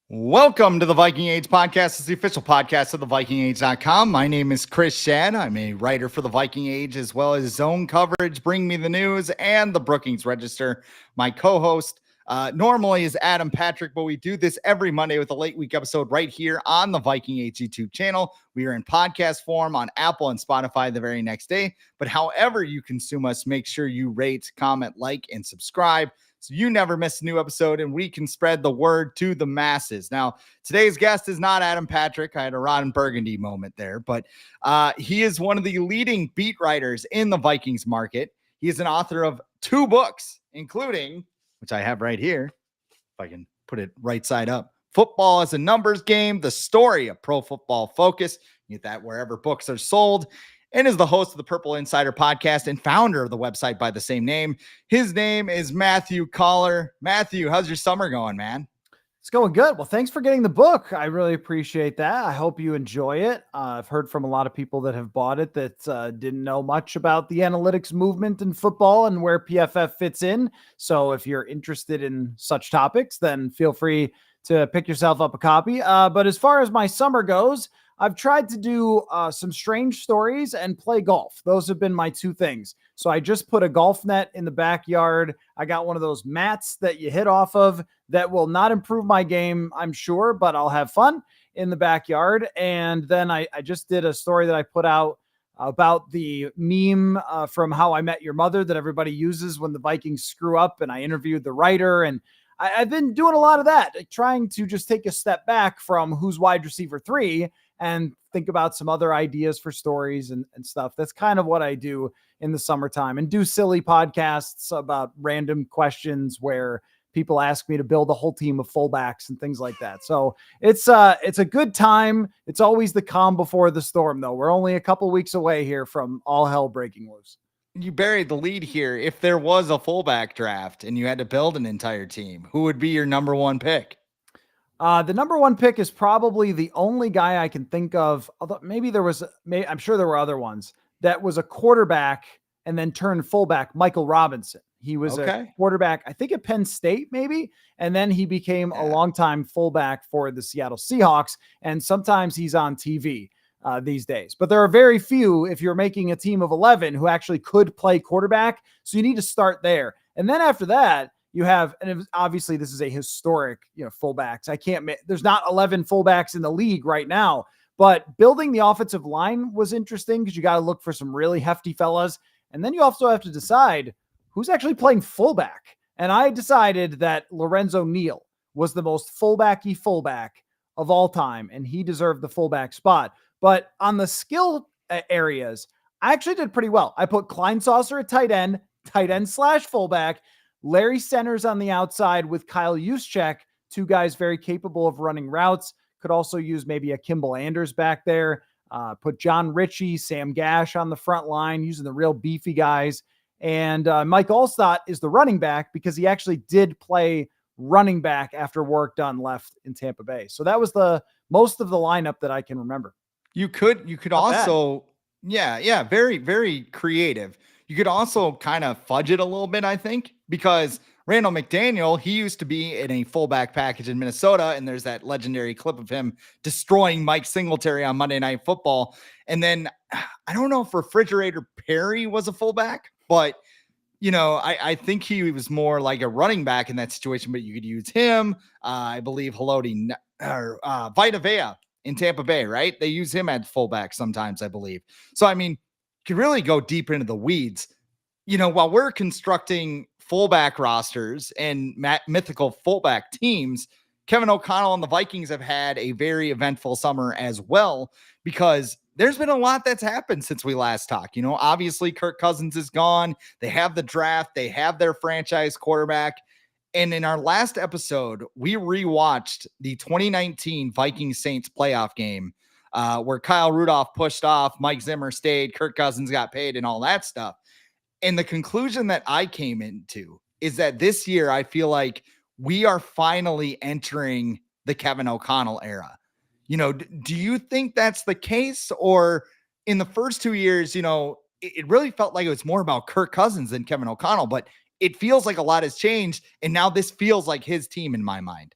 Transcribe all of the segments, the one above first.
Welcome to the Viking Age podcast. It's the official podcast of the VikingAge.com. My name is Chris Schad. I'm a writer for the Viking Age as well as Zone Coverage, Bring Me the News, and the Brookings Register. My co-host normally is Adam Patrick, but we do this every Monday with a late week episode right here on the Viking Age YouTube channel. We are in podcast form on Apple and Spotify the very next day. But however you consume us, make sure you rate, comment, like, and subscribe, so you never miss a new episode and we can spread the word to the masses. Now, today's guest is not Adam Patrick. I had a Ron Burgundy moment there, but he is one of the leading beat writers in the Vikings market. He is an author of 2 books, including, which I have right here, if I can put it right side up, Football as a Numbers Game, The Story of Pro Football Focus. You get that wherever books are sold. And is the host of the Purple Insider podcast and founder of the website by the same name. His name is Matthew Coller. Matthew, how's your summer going, man? It's going good. Well, thanks for getting the book. I really appreciate that. I hope you enjoy it. I've heard from a lot of people that have bought it that didn't know much about the analytics movement in football and where PFF fits in. So if you're interested in such topics, then feel free to pick yourself up a copy. But as far as my summer goes, I've tried to do some strange stories and play golf. Those have been my 2 things. So I just put a golf net in the backyard. I got one of those mats that you hit off of that will not improve my game, I'm sure, but I'll have fun in the backyard. And then I just did a story that I put out about the meme from How I Met Your Mother that everybody uses when the Vikings screw up. And I interviewed the writer, and I've been doing a lot of that, trying to just take a step back from who's wide receiver 3 and think about some other ideas for stories and stuff. That's kind of what I do in the summertime, and do silly podcasts about random questions where people ask me to build a whole team of fullbacks and things like that. So it's a good time. It's always the calm before the storm, though. We're only a couple weeks away here from all hell breaking loose. You buried the lead here. If there was a fullback draft and you had to build an entire team, who would be your number 1 pick? The number 1 pick is probably the only guy I can think of. Although maybe there was, I'm sure there were other ones, that was a quarterback and then turned fullback, Michael Robinson. He was a quarterback, I think at Penn State, maybe. And then he became a longtime fullback for the Seattle Seahawks. And sometimes he's on TV these days. But there are very few, if you're making a team of 11, who actually could play quarterback. So you need to start there. And then after that, you have, and obviously this is a historic, fullbacks. There's not 11 fullbacks in the league right now, but building the offensive line was interesting because you got to look for some really hefty fellas. And then you also have to decide who's actually playing fullback. And I decided that Lorenzo Neal was the most fullbacky fullback of all time, and he deserved the fullback spot. But on the skill areas, I actually did pretty well. I put Kleinsaucer at tight end / fullback, Larry Centers on the outside with Kyle Juszczyk, 2 guys very capable of running routes. Could also use maybe a Kimball Anders back there. Put John Ritchie, Sam Gash on the front line, using the real beefy guys. And Mike Allstott is the running back because he actually did play running back after work done left in Tampa Bay. So that was the most of the lineup that I can remember. You could also, very, very creative. You could also kind of fudge it a little bit, I think, because Randall McDaniel, he used to be in a fullback package in Minnesota, and there's that legendary clip of him destroying Mike Singletary on Monday Night Football. And then I don't know if Refrigerator Perry was a fullback, but I think he was more like a running back in that situation, but you could use him. I believe Vita Vea in Tampa Bay, right? They use him at fullback sometimes, I believe. So, I mean, you can really go deep into the weeds. While we're constructing fullback rosters and mythical fullback teams, Kevin O'Connell and the Vikings have had a very eventful summer as well, because there's been a lot that's happened since we last talked. Obviously Kirk Cousins is gone. They have the draft. They have their franchise quarterback. And in our last episode, we rewatched the 2019 Vikings Saints playoff game where Kyle Rudolph pushed off, Mike Zimmer stayed, Kirk Cousins got paid, and all that stuff. And the conclusion that I came into is that this year, I feel like we are finally entering the Kevin O'Connell era. Do you think that's the case? Or in the first 2 years, it really felt like it was more about Kirk Cousins than Kevin O'Connell, but it feels like a lot has changed. And now this feels like his team in my mind.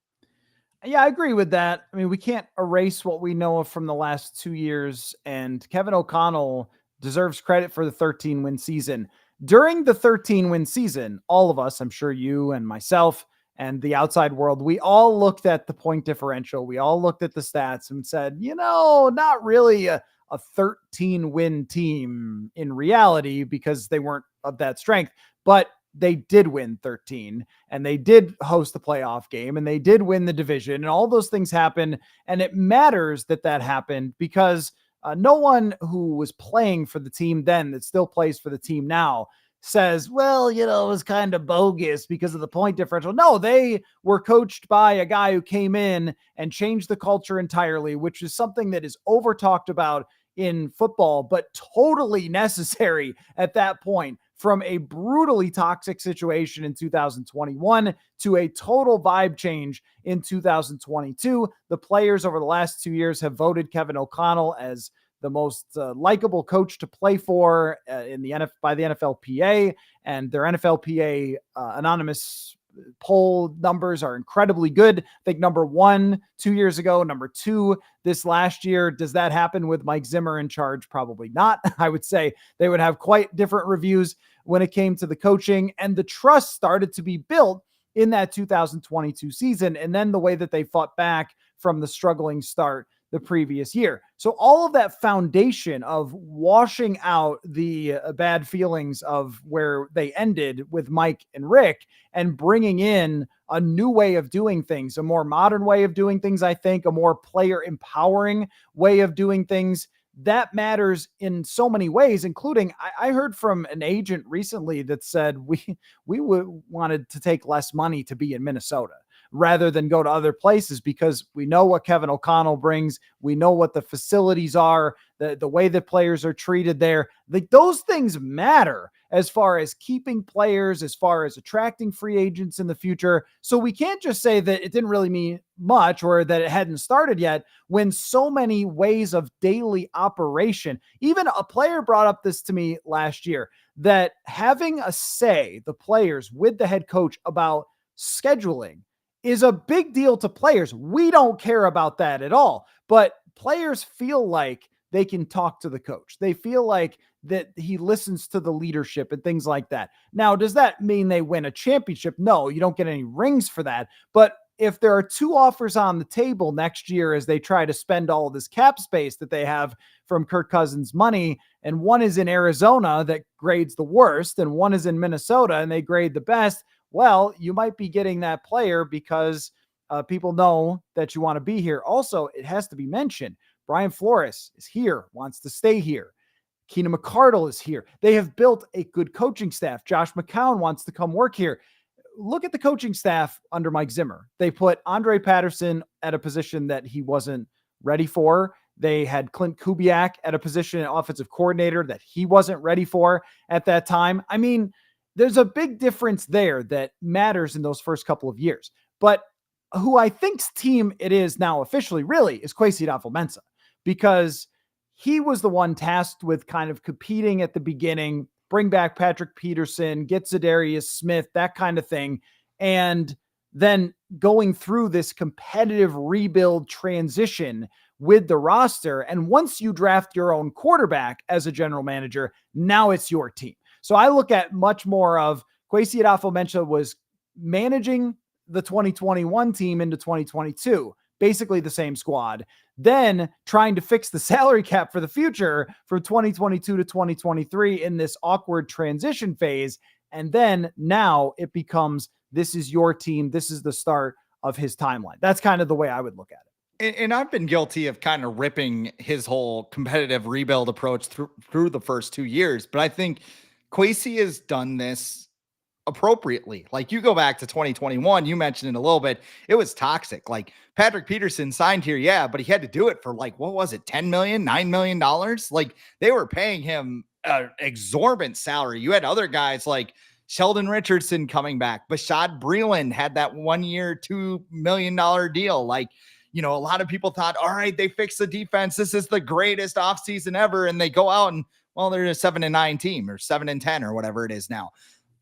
Yeah, I agree with that. I mean, we can't erase what we know from the last 2 years, and Kevin O'Connell deserves credit for the 13-win season. During the 13-win season, all of us, I'm sure you and myself and the outside world, we all looked at the point differential. We all looked at the stats and said, not really a 13-win team in reality because they weren't of that strength. But they did win 13 and they did host the playoff game and they did win the division and all those things happened. And it matters that happened because no one who was playing for the team then that still plays for the team now says, well, it was kind of bogus because of the point differential. No, they were coached by a guy who came in and changed the culture entirely, which is something that is over talked about in football, but totally necessary at that point. From a brutally toxic situation in 2021 to a total vibe change in 2022. The players over the last 2 years have voted Kevin O'Connell as the most likable coach to play for by the NFLPA, and their NFLPA anonymous poll numbers are incredibly good. I think number 1 2 years ago, number 2 this last year. Does that happen with Mike Zimmer in charge? Probably not. I would say they would have quite different reviews when it came to the coaching, and the trust started to be built in that 2022 season. And then the way that they fought back from the struggling start the previous year. So all of that foundation of washing out the bad feelings of where they ended with Mike and Rick and bringing in a new way of doing things, a more modern way of doing things, I think, a more player empowering way of doing things, that matters in so many ways, including I heard from an agent recently that said we wanted to take less money to be in Minnesota rather than go to other places because we know what Kevin O'Connell brings. We know what the facilities are, the way that players are treated there. Those things matter as far as keeping players, as far as attracting free agents in the future. So we can't just say that it didn't really mean much or that it hadn't started yet when so many ways of daily operation, even a player brought up this to me last year, that having a say, the players with the head coach about scheduling is a big deal to players. We don't care about that at all, but players feel like they can talk to the coach. They feel like that he listens to the leadership and things like that. Now, does that mean they win a championship? No, you don't get any rings for that. But if there are 2 offers on the table next year as they try to spend all of this cap space that they have from Kirk Cousins' money, and one is in Arizona that grades the worst, and one is in Minnesota and they grade the best, well, you might be getting that player because people know that you want to be here. Also, it has to be mentioned, Brian Flores is here, wants to stay here. Keenan McCardle is here. They have built a good coaching staff. Josh McCown wants to come work here. Look at the coaching staff under Mike Zimmer. They put Andre Patterson at a position that he wasn't ready for. They had Clint Kubiak at a position, offensive coordinator, that he wasn't ready for at that time. I mean, there's a big difference there that matters in those first couple of years. But who I think's team it is now officially really is Kwesi Adofo-Mensah, because he was the one tasked with kind of competing at the beginning, bring back Patrick Peterson, get Zadarius Smith, that kind of thing. And then going through this competitive rebuild transition with the roster. And once you draft your own quarterback as a general manager, now it's your team. So I look at much more of Kwesi Adofo-Mensah was managing the 2021 team into 2022, basically the same squad, then trying to fix the salary cap for the future from 2022 to 2023 in this awkward transition phase. And then now it becomes, this is your team. This is the start of his timeline. That's kind of the way I would look at it. And I've been guilty of kind of ripping his whole competitive rebuild approach through the first 2 years. But I think Kwesi has done this appropriately. Like, you go back to 2021, you mentioned it a little bit. It was toxic. Like, Patrick Peterson signed here. Yeah. But he had to do it for like, what was it? $10 million, $9 million. Like, they were paying him an exorbitant salary. You had other guys like Sheldon Richardson coming back. Bashad Breeland had that 1 year, $2 million deal. Like, a lot of people thought, all right, they fixed the defense. This is the greatest offseason ever. And they go out and, well, they're a 7-9 team or 7-10 or whatever it is now.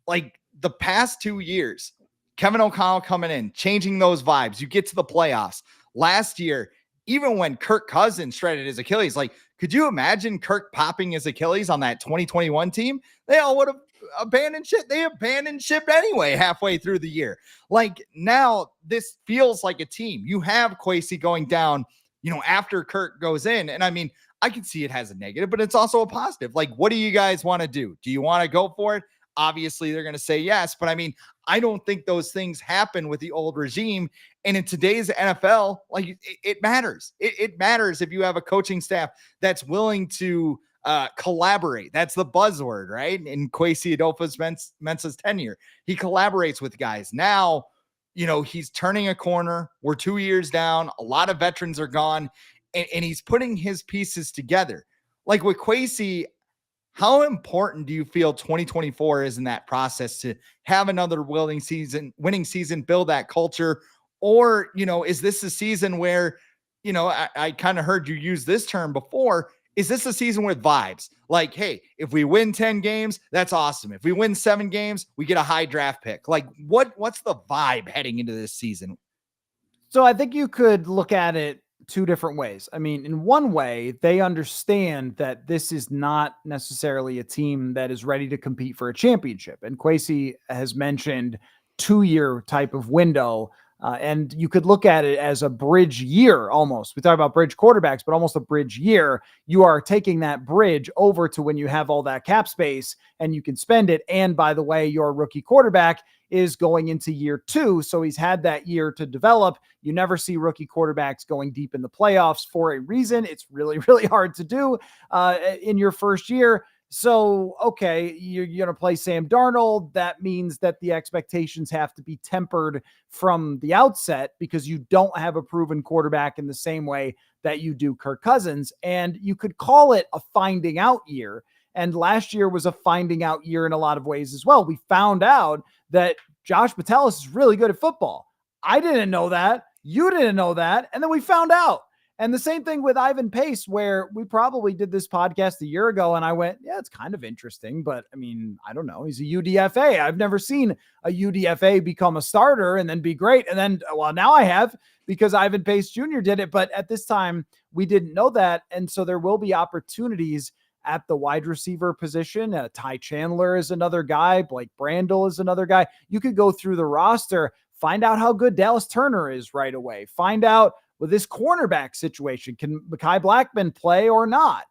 Like, the past 2 years, Kevin O'Connell coming in, changing those vibes. You get to the playoffs. Last year, even when Kirk Cousins shredded his Achilles, like, could you imagine Kirk popping his Achilles on that 2021 team? They all would have abandoned ship. They abandoned ship anyway halfway through the year. Like, now this feels like a team. You have Kwesi going down, after Kirk goes in. And I mean, I can see it has a negative, but it's also a positive. Like, what do you guys want to do? Do you want to go for it? Obviously, they're going to say yes. But I mean, I don't think those things happen with the old regime. And in today's NFL, like, it matters. It matters if you have a coaching staff that's willing to collaborate. That's the buzzword, right? In Kwesi Adolphus-Mensah's tenure, he collaborates with guys. Now, he's turning a corner. We're 2 years down. A lot of veterans are gone, and he's putting his pieces together. Like with Kwesi, how important do you feel 2024 is in that process to have another winning season, build that culture? Or, is this a season where, I kind of heard you use this term before. Is this a season with vibes? Like, hey, if we win 10 games, that's awesome. If we win 7 games, we get a high draft pick. Like, what's the vibe heading into this season? So I think you could look at it 2 different ways. I mean, in one way, they understand that this is not necessarily a team that is ready to compete for a championship. And Kwesi has mentioned 2-year type of window. And you could look at it as a bridge year almost. We talk about bridge quarterbacks, but almost a bridge year. You are taking that bridge over to when you have all that cap space and you can spend it. And by the way, your rookie quarterback is going into year 2. So he's had that year to develop. You never see rookie quarterbacks going deep in the playoffs for a reason. It's really, really hard to do in your first year. So, okay, you're going to play Sam Darnold. That means that the expectations have to be tempered from the outset because you don't have a proven quarterback in the same way that you do Kirk Cousins. And you could call it a finding out year. And last year was a finding out year in a lot of ways as well. We found out that Josh Metellus is really good at football. I didn't know that. You didn't know that. And then we found out. And the same thing with Ivan Pace, where we probably did this podcast a year ago and I went, yeah, it's kind of interesting, but I mean, I don't know. He's a UDFA. I've never seen a UDFA become a starter and then be great. And then, well, now I have because Ivan Pace Jr. did it. But at this time, we didn't know that. And so there will be opportunities at the wide receiver position. Ty Chandler is another guy. Blake Brandel is another guy. You could go through the roster, find out how good Dallas Turner is right away. Find out with this cornerback situation, can Mekhi Blackman play or not?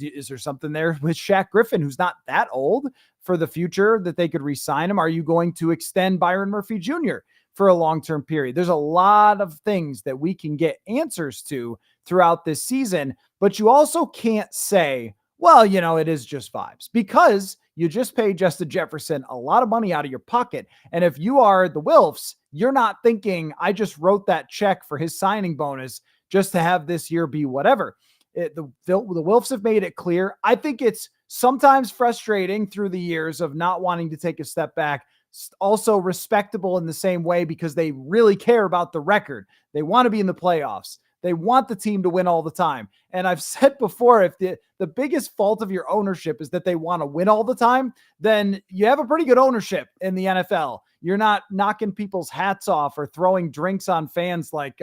Is there something there with Shaq Griffin, who's not that old, for the future that they could re-sign him? Are you going to extend Byron Murphy Jr. for a long-term period? There's a lot of things that we can get answers to throughout this season, but you also can't say, well, it is just vibes, because you just paid Justin Jefferson a lot of money out of your pocket. And if you are the Wilfs, you're not thinking, I just wrote that check for his signing bonus just to have this year be whatever. The Wilfs have made it clear. I think it's sometimes frustrating through the years of not wanting to take a step back. Also respectable in the same way because they really care about the record. They want to be in the playoffs. They want the team to win all the time. And I've said before, if the biggest fault of your ownership is that they want to win all the time, then you have a pretty good ownership in the NFL. You're not knocking people's hats off or throwing drinks on fans like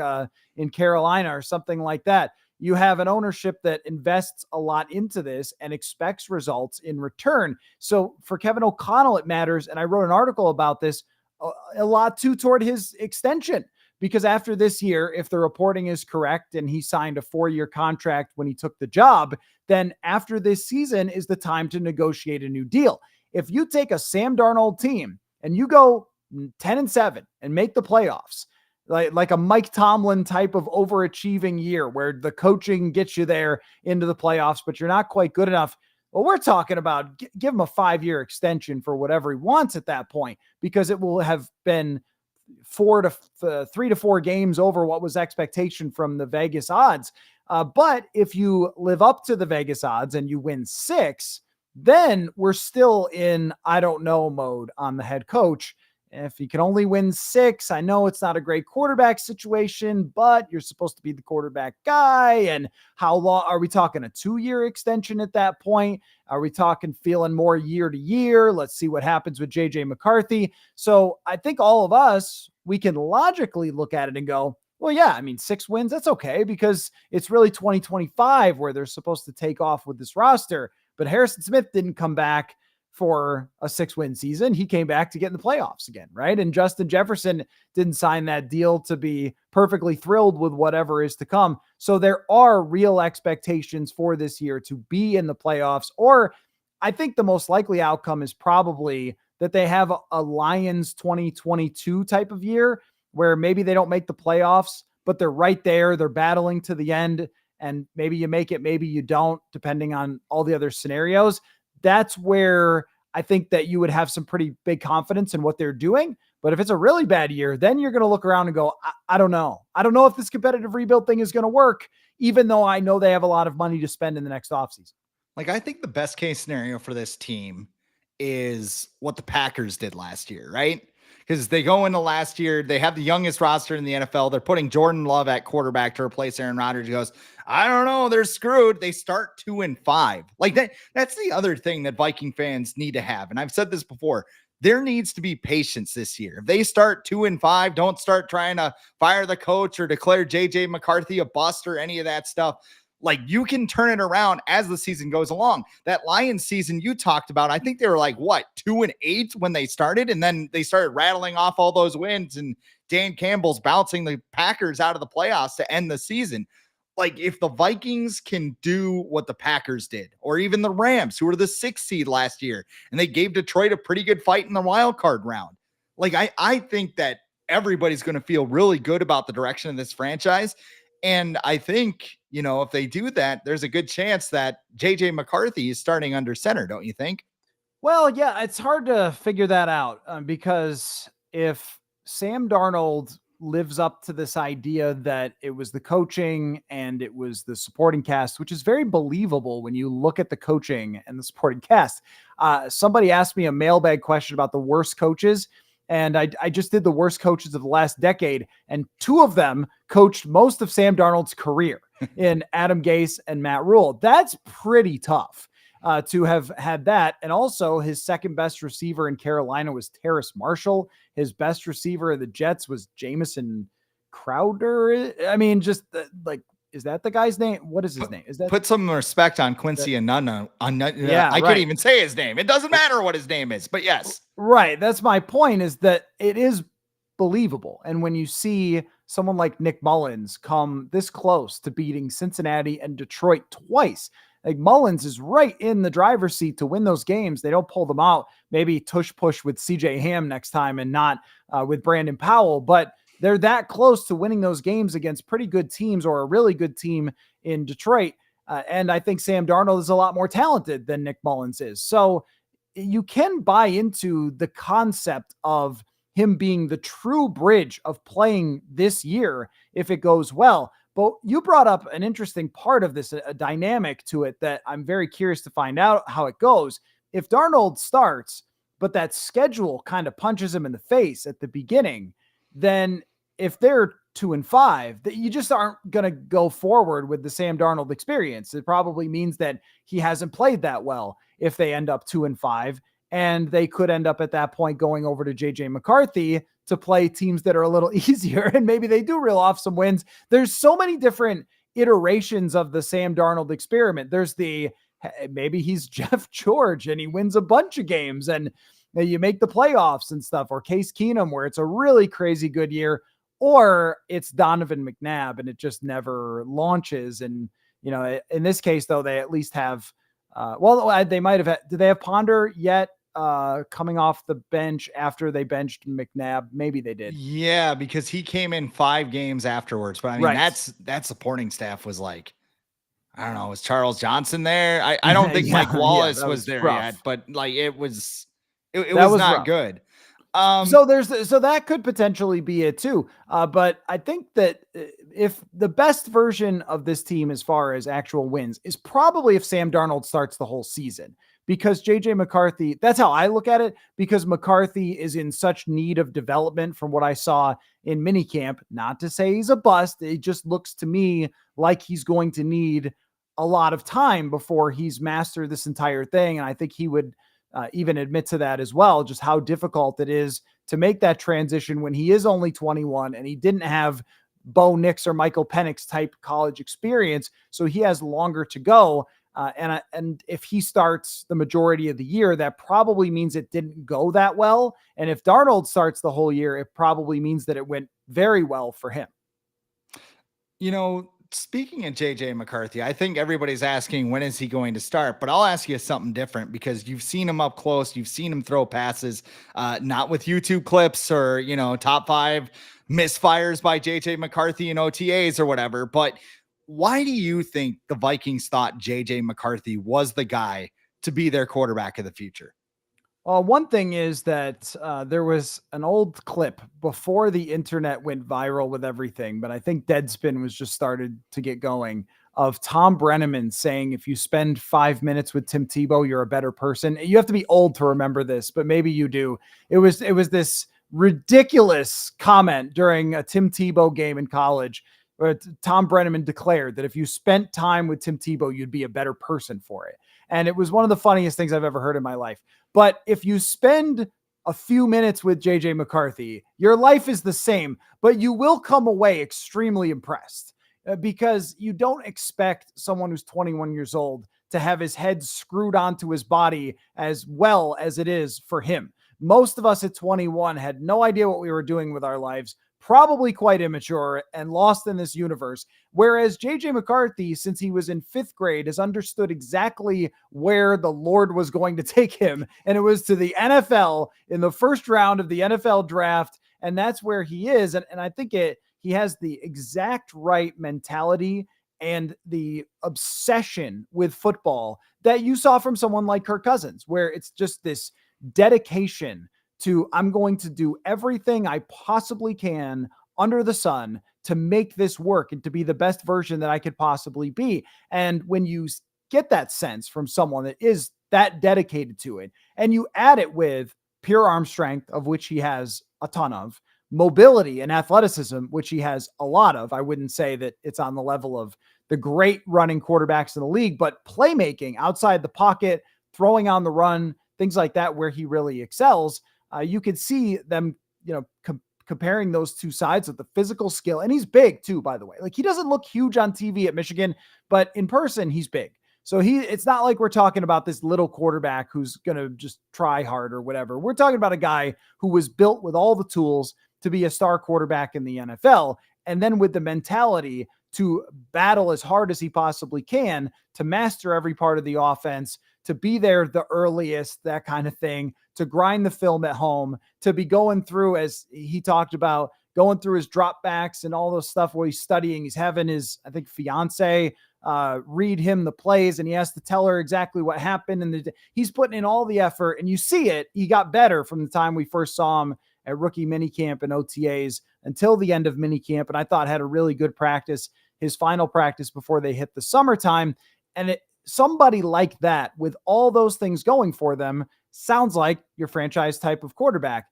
in Carolina or something like that. You have an ownership that invests a lot into this and expects results in return. So for Kevin O'Connell, it matters. And I wrote an article about this a lot too toward his extension. Because after this year, if the reporting is correct and he signed a 4-year contract when he took the job, then after this season is the time to negotiate a new deal. If you take a Sam Darnold team and you go 10-7 and make the playoffs, like a Mike Tomlin type of overachieving year where the coaching gets you there into the playoffs, but you're not quite good enough. Well, we're talking about give him a 5-year extension for whatever he wants at that point, because it will have been 3 to 4 games over what was expectation from the Vegas odds. But if you live up to the Vegas odds and you win 6, then we're still in I don't know mode on the head coach. If you can only win 6, I know it's not a great quarterback situation, but you're supposed to be the quarterback guy. And how long are we talking? A 2-year extension at that point? Are we talking feeling more year to year? Let's see what happens with JJ McCarthy. So I think all of us, we can logically look at it and go, well, yeah, I mean, 6 wins, that's okay, because it's really 2025 where they're supposed to take off with this roster. But Harrison Smith didn't come back for a 6-win season. He came back to get in the playoffs again, right? And Justin Jefferson didn't sign that deal to be perfectly thrilled with whatever is to come. So there are real expectations for this year to be in the playoffs, or I think the most likely outcome is probably that they have a Lions 2022 type of year where maybe they don't make the playoffs, but they're right there. They're battling to the end, and maybe you make it, maybe you don't, depending on all the other scenarios. That's where I think that you would have some pretty big confidence in what they're doing. But if it's a really bad year, then you're going to look around and go, I don't know. I don't know if this competitive rebuild thing is going to work, even though I know they have a lot of money to spend in the next offseason. Like, I think the best case scenario for this team is what the Packers did last year, right? Because they go into last year, they have the youngest roster in the NFL. They're putting Jordan Love at quarterback to replace Aaron Rodgers. He goes, I don't know, they're screwed. They start 2-5. Like that's the other thing that Viking fans need to have. And I've said this before. There needs to be patience this year. If they start 2-5, don't start trying to fire the coach or declare JJ McCarthy a bust or any of that stuff. Like, you can turn it around as the season goes along. That Lions season you talked about, I think they were like, what, 2-8 when they started? And then they started rattling off all those wins, and Dan Campbell's bouncing the Packers out of the playoffs to end the season. Like, if the Vikings can do what the Packers did, or even the Rams, who were the 6th seed last year, and they gave Detroit a pretty good fight in the wild card round. Like, I think that everybody's going to feel really good about the direction of this franchise. And I think, if they do that, there's a good chance that JJ McCarthy is starting under center, don't you think? Well, yeah, it's hard to figure that out because if Sam Darnold lives up to this idea that it was the coaching and it was the supporting cast, which is very believable when you look at the coaching and the supporting cast. Somebody asked me a mailbag question about the worst coaches, and I just did the worst coaches of the last decade, and 2 of them coached most of Sam Darnold's career in Adam Gase and Matt Rule. That's pretty tough to have had that. And also, his second best receiver in Carolina was Terrace Marshall. His best receiver in the Jets was Jamison Crowder. I mean, just like, is that the guy's name? What is his name? Is that Put some respect on Quincy Enunwa. Yeah, I can't even say his name. It doesn't matter what his name is, but yes. Right. That's my point, is that it is believable. And when you see someone like Nick Mullins come this close to beating Cincinnati and Detroit twice, like, Mullins is right in the driver's seat to win those games. They don't pull them out. Maybe tush push with CJ Ham next time and not with Brandon Powell, but they're that close to winning those games against pretty good teams, or a really good team in Detroit. And I think Sam Darnold is a lot more talented than Nick Mullins is. So you can buy into the concept of him being the true bridge of playing this year if it goes well. But you brought up an interesting part of this, a dynamic to it that I'm very curious to find out how it goes. If Darnold starts, but that schedule kind of punches him in the face at the beginning, then if they're 2-5, that you just aren't going to go forward with the Sam Darnold experience. It probably means that he hasn't played that well if they end up 2-5, and they could end up at that point going over to JJ McCarthy to play teams that are a little easier, and maybe they do reel off some wins. There's so many different iterations of the Sam Darnold experiment. There's maybe he's Jeff George and he wins a bunch of games and you make the playoffs and stuff, or Case Keenum, where it's a really crazy good year, or it's Donovan McNabb and it just never launches. And, in this case, though, they at least have, they might have, did they have Ponder yet? Coming off the bench after they benched McNabb. Maybe they did. Yeah, because he came in 5 games afterwards. But I mean, that supporting staff was like, I don't know, was Charles Johnson there? I don't think Mike Wallace was there yet, but like it was not rough. Good. So that could potentially be it too. But I think that if the best version of this team as far as actual wins is probably if Sam Darnold starts the whole season, because JJ McCarthy, that's how I look at it, because McCarthy is in such need of development from what I saw in minicamp. Not to say he's a bust. It just looks to me like he's going to need a lot of time before he's mastered this entire thing. And I think he would even admit to that as well, just how difficult it is to make that transition when he is only 21 and he didn't have Bo Nix or Michael Penix type college experience. So he has longer to go. And if he starts the majority of the year, that probably means it didn't go that well. And if Darnold starts the whole year, it probably means that it went very well for him. Speaking of JJ McCarthy, I think everybody's asking when is he going to start, but I'll ask you something different because you've seen him up close. You've seen him throw passes, not with YouTube clips or, top 5 misfires by JJ McCarthy in OTAs or whatever. But why do you think the Vikings thought JJ McCarthy was the guy to be their quarterback of the future? Well, one thing is that there was an old clip before the internet went viral with everything, but I think Deadspin was just started to get going, of Tom Brenneman saying, if you spend 5 minutes with Tim Tebow, you're a better person. You have to be old to remember this, but maybe you do. It was this ridiculous comment during a Tim Tebow game in college where Tom Brenneman declared that if you spent time with Tim Tebow, you'd be a better person for it. And it was one of the funniest things I've ever heard in my life. But if you spend a few minutes with JJ McCarthy, your life is the same, but you will come away extremely impressed because you don't expect someone who's 21 years old to have his head screwed onto his body as well as it is for him. Most of us at 21 had no idea what we were doing with our lives, probably quite immature and lost in this universe. Whereas JJ McCarthy, since he was in 5th grade, has understood exactly where the Lord was going to take him. And it was to the NFL in the first round of the NFL draft. And that's where he is. And I think he has the exact right mentality and the obsession with football that you saw from someone like Kirk Cousins, where it's just this dedication to, I'm going to do everything I possibly can under the sun to make this work and to be the best version that I could possibly be. And when you get that sense from someone that is that dedicated to it, and you add it with pure arm strength, of which he has a ton of, mobility and athleticism, which he has a lot of, I wouldn't say that it's on the level of the great running quarterbacks in the league, but playmaking outside the pocket, throwing on the run, things like that, where he really excels. You could see them, comparing those two sides of the physical skill. And he's big too, by the way. Like, he doesn't look huge on TV at Michigan, but in person, he's big. So it's not like we're talking about this little quarterback who's going to just try hard or whatever. We're talking about a guy who was built with all the tools to be a star quarterback in the NFL. And then with the mentality to battle as hard as he possibly can to master every part of the offense, to be there the earliest, that kind of thing, to grind the film at home, to be going through, as he talked about, going through his dropbacks and all those stuff where he's studying. He's having his, I think, fiance read him the plays, and he has to tell her exactly what happened. And he's putting in all the effort, and you see it. He got better from the time we first saw him at rookie minicamp and OTAs until the end of minicamp. And I thought had a really good practice, his final practice before they hit the summertime. And somebody like that with all those things going for them sounds like your franchise type of quarterback.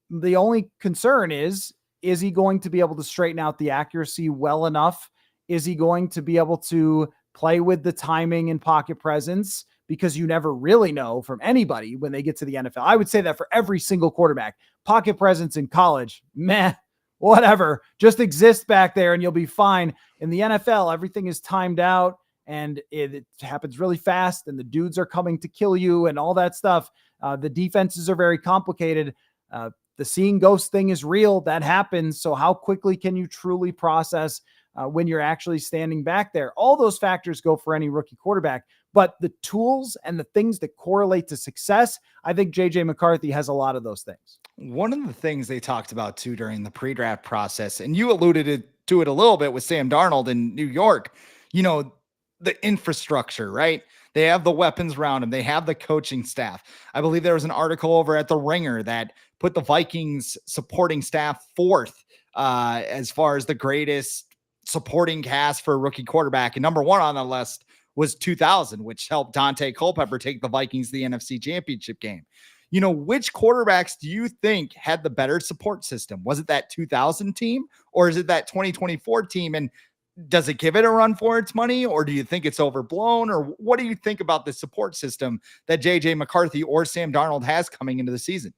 The only concern is he going to be able to straighten out the accuracy well enough? Is he going to be able to play with the timing and pocket presence? Because you never really know from anybody when they get to the NFL. I would say that for every single quarterback. Pocket presence in college, meh, whatever. Just exist back there and you'll be fine. In the NFL, everything is timed out and it happens really fast and the dudes are coming to kill you and all that stuff. The defenses are very complicated. The seeing ghost thing is real. That happens. So how quickly can you truly process when you're actually standing back there? All those factors go for any rookie quarterback, but the tools and the things that correlate to success, I think JJ McCarthy has a lot of those things. One of the things they talked about too during the pre-draft process, and you alluded to it a little bit with Sam Darnold in New York, the infrastructure, right? They have the weapons around him. They have the coaching staff. I believe there was an article over at The Ringer that put the Vikings supporting staff 4th as far as the greatest supporting cast for a rookie quarterback. And number 1 on the list was 2000, which helped Dante Culpepper take the Vikings to the NFC Championship game. You know, which quarterbacks do you think had the better support system? Was it that 2000 team or is it that 2024 team? And does it give it a run for its money, or do you think it's overblown? Or what do you think about the support system that JJ McCarthy or Sam Darnold has coming into the season?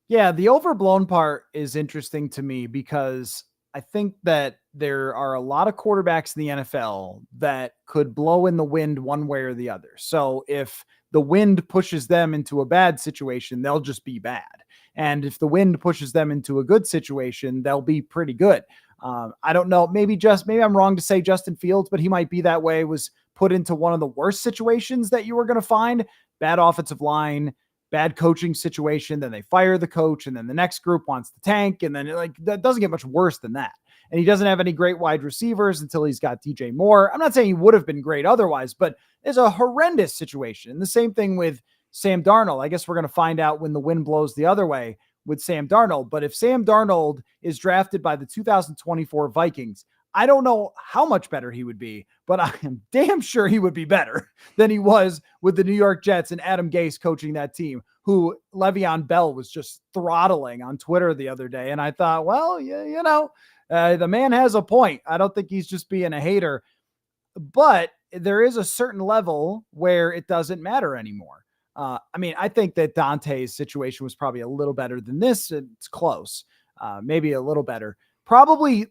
Yeah, the overblown part is interesting to me because I think that there are a lot of quarterbacks in the NFL that could blow in the wind one way or the other. So if the wind pushes them into a bad situation, they'll just be bad. And if the wind pushes them into a good situation, they'll be pretty good. I don't know. Maybe I'm wrong to say Justin Fields, but he might be that way. Was put into one of the worst situations that you were going to find: bad offensive line, bad coaching situation. Then they fire the coach, and then the next group wants to tank, and then that doesn't get much worse than that. And he doesn't have any great wide receivers until he's got DJ Moore. I'm not saying he would have been great otherwise, but it's a horrendous situation. And the same thing with Sam Darnold. I guess we're going to find out when the wind blows the other way with Sam Darnold. But if Sam Darnold is drafted by the 2024 Vikings, I don't know how much better he would be, but I am damn sure he would be better than he was with the New York Jets and Adam Gase coaching that team, who Le'Veon Bell was just throttling on Twitter the other day. And I thought, well, the man has a point. I don't think he's just being a hater, but there is a certain level where it doesn't matter anymore. I think that Dante's situation was probably a little better than this. It's close. Maybe a little better. Probably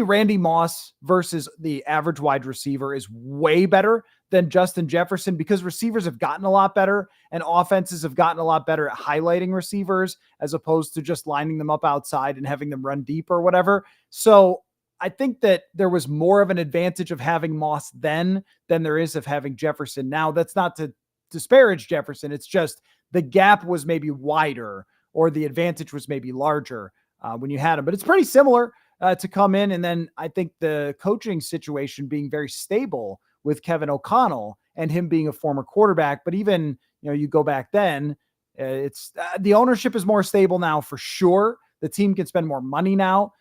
Randy Moss versus the average wide receiver is way better than Justin Jefferson, because receivers have gotten a lot better and offenses have gotten a lot better at highlighting receivers as opposed to just lining them up outside and having them run deep or whatever. So I think that there was more of an advantage of having Moss then than there is of having Jefferson now. That's not to disparage Jefferson. It's just the gap was maybe wider, or the advantage was maybe larger when you had him. But it's pretty similar to come in. And then I think the coaching situation being very stable with Kevin O'Connell and him being a former quarterback. But even, you go back then, it's the ownership is more stable now for sure. The team can spend more money now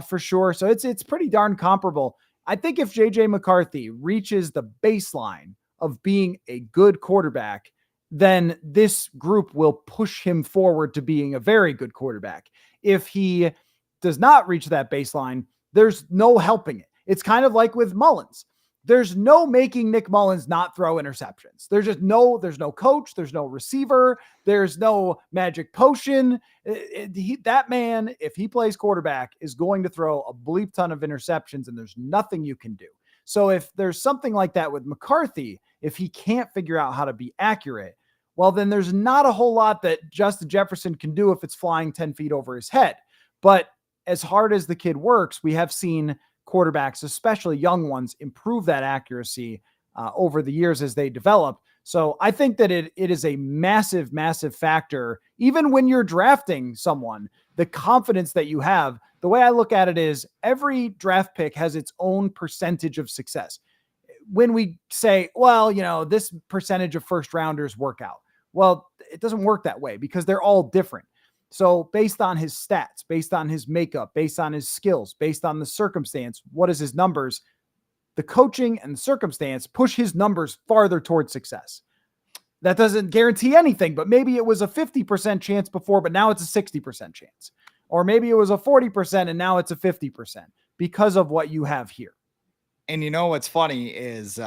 for sure. So it's pretty darn comparable. I think if JJ McCarthy reaches the baseline of being a good quarterback, then this group will push him forward to being a very good quarterback. If he does not reach that baseline, there's no helping it. It's kind of like with Mullins. There's no making Nick Mullins not throw interceptions. There's no coach. There's no receiver. There's no magic potion. That man, if he plays quarterback, is going to throw a bleep ton of interceptions, and there's nothing you can do. So if there's something like that with McCarthy, if he can't figure out how to be accurate, well, then there's not a whole lot that Justin Jefferson can do if it's flying 10 feet over his head. But as hard as the kid works, we have seen quarterbacks, especially young ones, improve that accuracy over the years as they develop. So I think that it is a massive, massive factor. Even when you're drafting someone, the confidence that you have, the way I look at it is every draft pick has its own percentage of success. When we say, well, this percentage of first rounders work out, well, it doesn't work that way because they're all different. So based on his stats, based on his makeup, based on his skills, based on the circumstance, what is his numbers? The coaching and the circumstance push his numbers farther towards success. That doesn't guarantee anything, but maybe it was a 50% chance before, but now it's a 60% chance. Or maybe it was a 40% and now it's a 50% because of what you have here. And what's funny is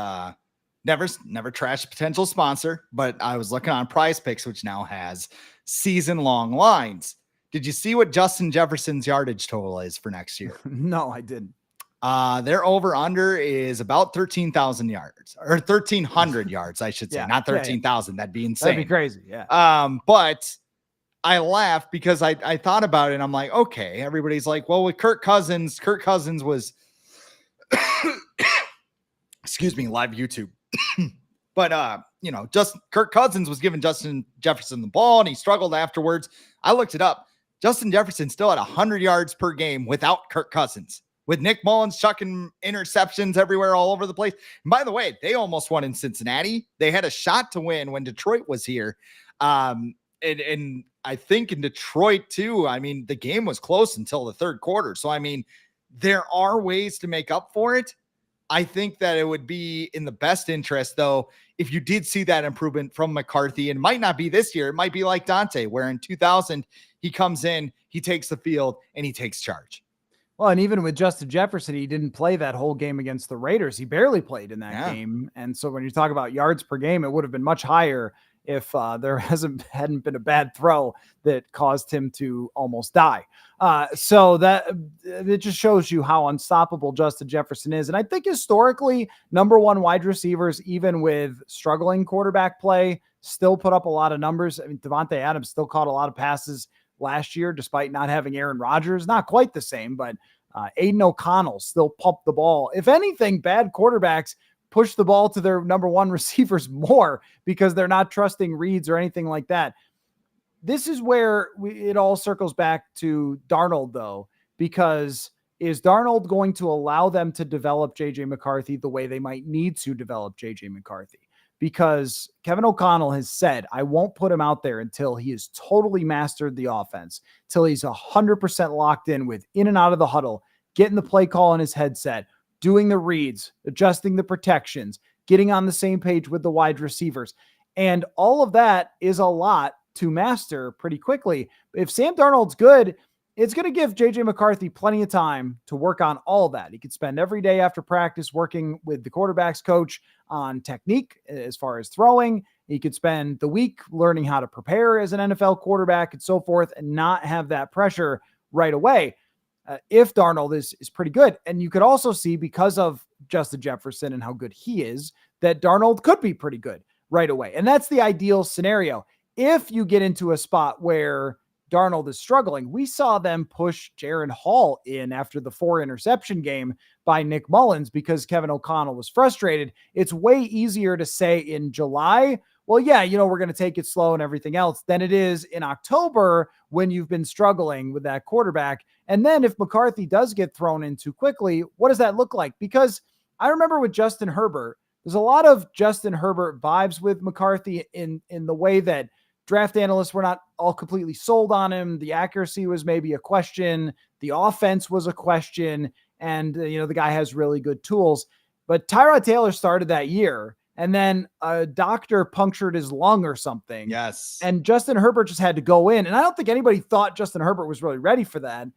never trash a potential sponsor, but I was looking on Prize Picks, which now has season-long lines. Did you see what Justin Jefferson's yardage total is for next year? No, I didn't. Their over-under is about 13,000 yards, or 1,300 yards, I should say, not 13,000. That'd be insane. That'd be crazy, yeah. But I laughed because I thought about it, and I'm like, okay, everybody's like, well, with Kirk Cousins was, excuse me, live YouTube. But, just Kirk Cousins was giving Justin Jefferson the ball and he struggled afterwards. I looked it up. Justin Jefferson still had 100 yards per game without Kirk Cousins, with Nick Mullins chucking interceptions everywhere all over the place. And by the way, they almost won in Cincinnati. They had a shot to win when Detroit was here. And I think in Detroit too, the game was close until the third quarter. So, there are ways to make up for it. I think that it would be in the best interest, though, if you did see that improvement from McCarthy. And it might not be this year. It might be like Dante, where in 2000, he comes in, he takes the field, and he takes charge. Well, and even with Justin Jefferson, he didn't play that whole game against the Raiders. He barely played in that game. And so when you talk about yards per game, it would have been much higher if there hadn't been a bad throw that caused him to almost die. So that it just shows you how unstoppable Justin Jefferson is. And I think historically, number one wide receivers, even with struggling quarterback play, still put up a lot of numbers. I mean, Devontae Adams still caught a lot of passes last year, despite not having Aaron Rodgers. Not quite the same, but Aiden O'Connell still pumped the ball. If anything, bad quarterbacks push the ball to their number one receivers more because they're not trusting reads or anything like that. This is where it all circles back to Darnold, though, because is Darnold going to allow them to develop J.J. McCarthy the way they might need to develop J.J. McCarthy? Because Kevin O'Connell has said, I won't put him out there until he has totally mastered the offense, till he's 100% locked in with in and out of the huddle, getting the play call in his headset, doing the reads, adjusting the protections, getting on the same page with the wide receivers. And all of that is a lot to master pretty quickly. If Sam Darnold's good, it's going to give J.J. McCarthy plenty of time to work on all of that. He could spend every day after practice working with the quarterback's coach on technique as far as throwing. He could spend the week learning how to prepare as an NFL quarterback and so forth, and not have that pressure right away. If Darnold is pretty good. And you could also see, because of Justin Jefferson and how good he is, that Darnold could be pretty good right away. And that's the ideal scenario. If you get into a spot where Darnold is struggling, we saw them push Jaron Hall in after the 4 interception game by Nick Mullins because Kevin O'Connell was frustrated. It's way easier to say in July, well, yeah, we're going to take it slow and everything else, than it is in October when you've been struggling with that quarterback. And then if McCarthy does get thrown in too quickly, what does that look like? Because I remember with Justin Herbert, there's a lot of Justin Herbert vibes with McCarthy in the way that draft analysts were not all completely sold on him. The accuracy was maybe a question. The offense was a question. And, the guy has really good tools. But Tyrod Taylor started that year, and then a doctor punctured his lung or something. Yes. And Justin Herbert just had to go in. And I don't think anybody thought Justin Herbert was really ready for that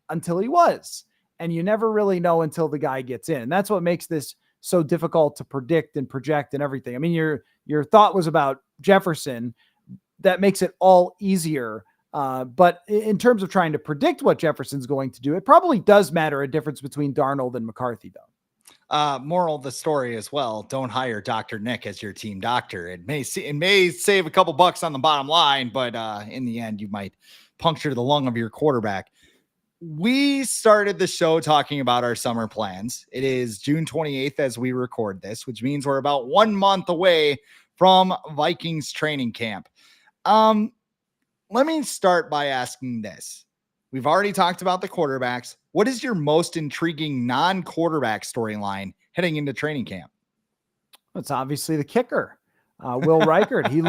until he was. And you never really know until the guy gets in. And that's what makes this so difficult to predict and project and everything. I mean, your thought was about Jefferson. That makes it all easier. But in terms of trying to predict what Jefferson's going to do, it probably does matter a difference between Darnold and McCarthy, though. Moral of the story as well: don't hire Dr. Nick as your team doctor. It may save a couple bucks on the bottom line, but in the end, you might puncture the lung of your quarterback. We started the show talking about our summer plans. It is June 28th as we record this, which means we're about 1 month away from Vikings training camp. Let me start by asking this. We've already talked about the quarterbacks. What is your most intriguing non-quarterback storyline heading into training camp? It's obviously the kicker, Will Reichard. He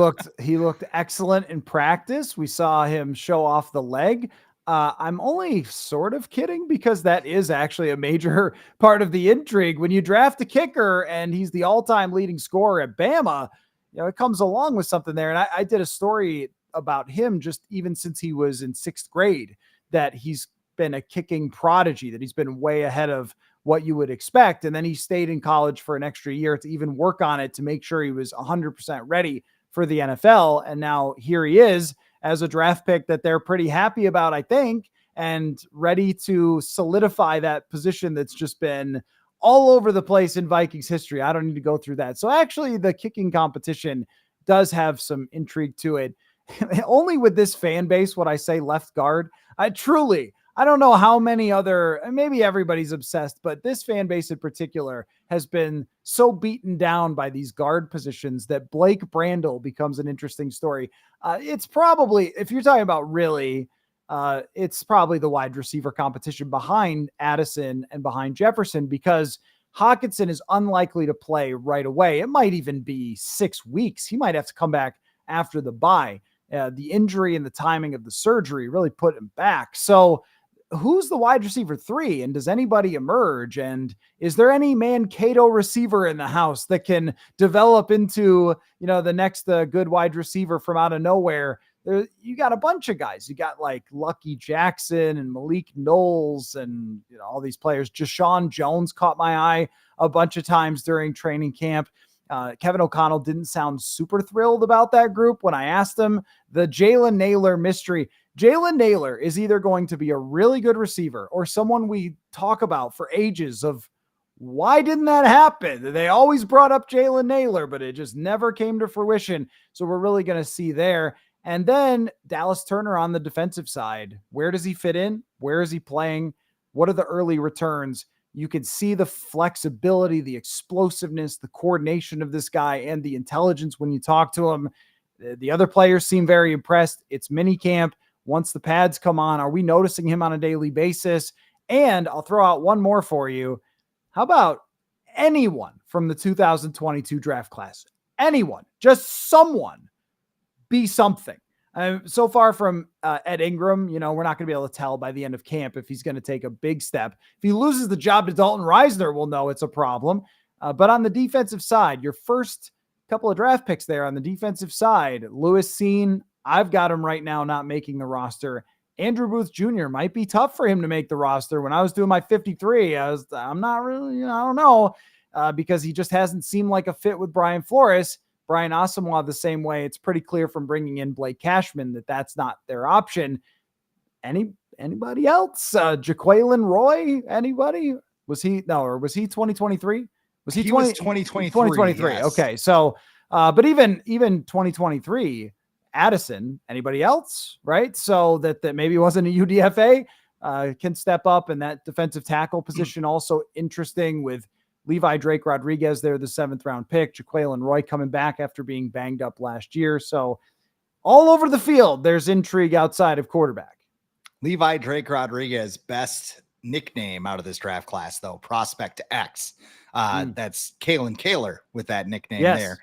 looked excellent in practice. We saw him show off the leg. I'm only sort of kidding because that is actually a major part of the intrigue. When you draft a kicker and he's the all-time leading scorer at Bama, it comes along with something there. And I did a story about him just even since he was in 6th grade, that he's been a kicking prodigy, that he's been way ahead of what you would expect. And then he stayed in college for an extra year to even work on it to make sure he was 100% ready for the NFL. And now here he is as a draft pick that they're pretty happy about, I think, and ready to solidify that position that's just been all over the place in Vikings history. I don't need to go through that. So actually the kicking competition does have some intrigue to it. Only with this fan base would I say left guard. I don't know how many other, maybe everybody's obsessed, but this fan base in particular has been so beaten down by these guard positions that Blake Brandel becomes an interesting story. It's probably, if you're talking about really, it's probably the wide receiver competition behind Addison and behind Jefferson, because Hockenson is unlikely to play right away. It might even be 6 weeks. He might have to come back after the bye. The injury and the timing of the surgery really put him back. So who's the wide receiver 3, and does anybody emerge? And is there any Mankato receiver in the house that can develop into, the next good wide receiver from out of nowhere? You got a bunch of guys. You got like Lucky Jackson and Malik Knowles and all these players. Jashawn Jones caught my eye a bunch of times during training camp. Kevin O'Connell didn't sound super thrilled about that group when I asked him. The Jalen Nailor mystery. Jalen Nailor is either going to be a really good receiver or someone we talk about for ages of why didn't that happen? They always brought up Jalen Nailor, but it just never came to fruition. So we're really going to see there. And then Dallas Turner on the defensive side. Where does he fit in? Where is he playing? What are the early returns? You can see the flexibility, the explosiveness, the coordination of this guy, and the intelligence when you talk to him. The other players seem very impressed. It's mini camp. Once the pads come on, are we noticing him on a daily basis? And I'll throw out one more for you. How about anyone from the 2022 draft class? Anyone, just someone, be something. So far from Ed Ingram, we're not going to be able to tell by the end of camp if he's going to take a big step. If he loses the job to Dalton Reisner, we'll know it's a problem. But on the defensive side, your first couple of draft picks there on the defensive side, Lewis Seen, I've got him right now not making the roster. Andrew Booth Jr. might be tough for him to make the roster. When I was doing my 53, I'm not really, I don't know, because he just hasn't seemed like a fit with Brian Flores. Brian Asamoah the same way. It's pretty clear from bringing in Blake Cashman that that's not their option. Anybody else? Jaquelin Roy? Anybody? Was he 2023? Was he 2023? 2023. Yes. Okay. So, but even 2023, Addison, anybody else? Right. So that maybe wasn't a UDFA, can step up, and that defensive tackle position also interesting with Levi Drake Rodriguez there, the 7th round pick. Jaquelin Roy coming back after being banged up last year. So all over the field, there's intrigue outside of quarterback. Levi Drake Rodriguez, best nickname out of this draft class, though, Prospect X. That's Kalen Kaler with that nickname there.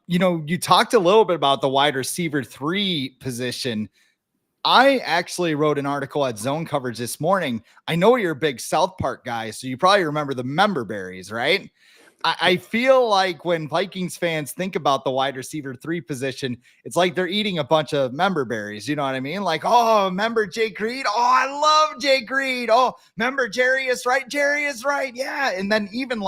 You talked a little bit about the wide receiver 3 position. I actually wrote an article at Zone Coverage this morning. I know you're a big South Park guy, so you probably remember the member berries, right? I feel like when Vikings fans think about the wide receiver 3 position, it's like they're eating a bunch of member berries. You know what I mean? Like, oh, remember Jake Reed? Oh, I love Jake Reed. Oh, remember Jerry is right. Jerry is right. Yeah. And then even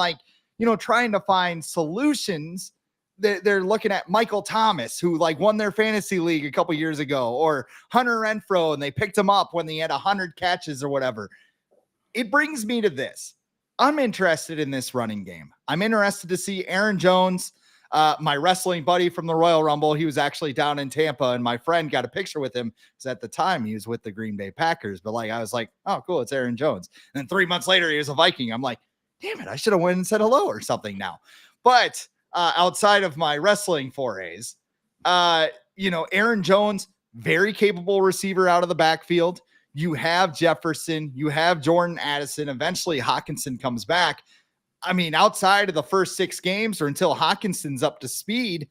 trying to find solutions. They're looking at Michael Thomas, who won their fantasy league a couple years ago, or Hunter Renfrow, and they picked him up when he had 100 catches or whatever. It brings me to this. I'm interested in this running game. I'm interested to see Aaron Jones, my wrestling buddy from the Royal Rumble. He was actually down in Tampa, and my friend got a picture with him because at the time he was with the Green Bay Packers. But I was like, oh, cool, it's Aaron Jones. And then 3 months later, he was a Viking. I'm like, damn it, I should have went and said hello or something now. But outside of my wrestling forays, Aaron Jones, very capable receiver out of the backfield. You have Jefferson, you have Jordan Addison. Eventually Hawkinson comes back. I mean, outside of the first 6 games or until Hawkinson's up to speed,